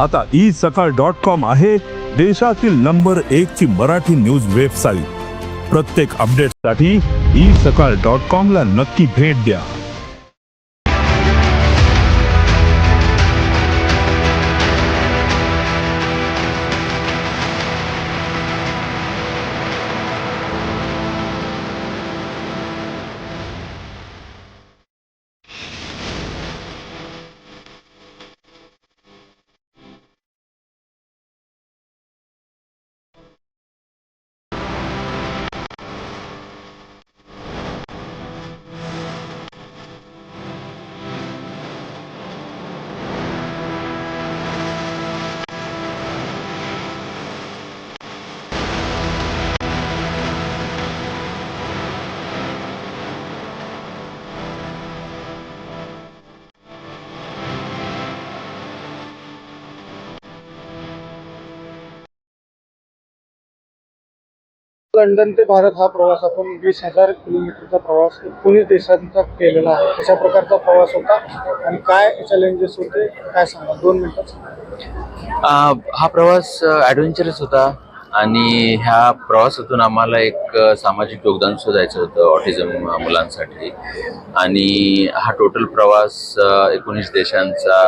आता isakal.com आहे देशातील नंबर 1 ची मराठी न्यूज वेबसाईट। प्रत्येक अपडेटसाठी isakal.com ला नक्की भेट द्या। लंडन ते भारत हा प्रवास आपण 20,000 किलोमीटरचा प्रवास 19 देशांचा केलेला आहे। अशा प्रकारचा प्रवास होता आणि काय चॅलेंजेस होते काय सांगा 2 मिनिटात। हा प्रवास ॲडव्हेंचरस होता आणि ह्या प्रवासातून आम्हाला एक सामाजिक योगदान शोधायचं होतं ऑटिझम मुलांसाठी। आणि हा टोटल प्रवास 19 देशांचा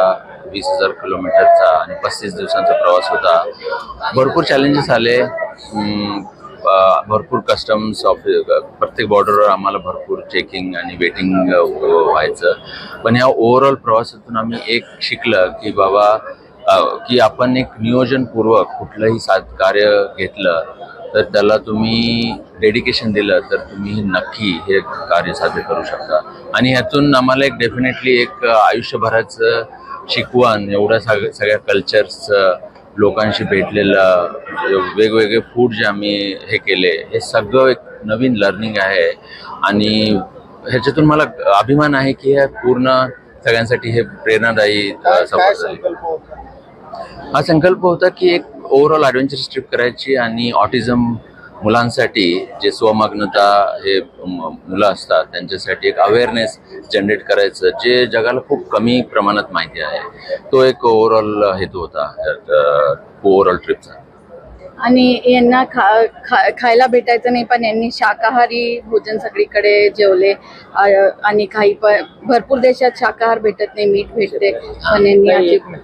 20,000 किलोमीटरचा आणि 35 दिवसांचा प्रवास होता। भरपूर चॅलेंजेस आले, भरपूर कस्टम्स ऑफिस प्रत्येक बॉर्डरवर आम्हाला भरपूर चेकिंग आणि वेटिंग व्हायचं। पण ह्या ओव्हरऑल प्रवासातून आम्ही एक शिकलं की बाबा की आपण एक नियोजनपूर्वक कुठलंही कार्य घेतलं तर त्याला तुम्ही डेडिकेशन दिलं तर तुम्ही नक्की हे कार्य साध्य करू शकता। आणि ह्यातून आम्हाला एक डेफिनेटली एक आयुष्यभराचं शिकवण, एवढ्या सगळ्या कल्चर्सचं लोकांशी भेटलेलं, वेगवेगळे फूड जे आम्ही हे केले, हे सगळं एक नवीन लर्निंग आहे। आणि ह्याच्यातून मला अभिमान आहे की हे पूर्ण सगळ्यांसाठी हे प्रेरणादायी सफर झाली। हा संकल्प होता की एक ओव्हरऑल ॲडव्हेंचरस ट्रिप करायची आणि ऑटिझम मुलांसाठी जे स्वमग्नता हे मुलं असतात त्यांच्यासाठी एक अवेअरनेस जनरेट करायचं, जे जगाला खूप कमी प्रमाणात माहिती आहे। तो एक ओव्हरऑल हेतू होता ओव्हरऑल ट्रिपचा। आणि यांना खायला भेटायचं नाही, पण यांनी शाकाहारी भोजन सगळीकडे जेवले आणि काही भरपूर देशात शाकाहार भेटत नाही, मीठ भेटते, पण यांनी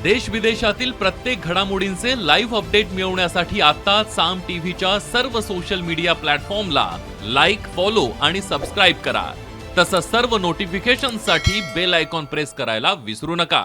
देश विदेशातील प्रत्येक घडामोडींचे लाईव्ह अपडेट मिळवण्यासाठी आता साम टीव्हीच्या सर्व सोशल मीडिया प्लॅटफॉर्मला लाईक, फॉलो आणि सबस्क्राईब करा। तसंच सर्व नोटिफिकेशनसाठी बेल आयकॉन प्रेस करायला विसरू नका।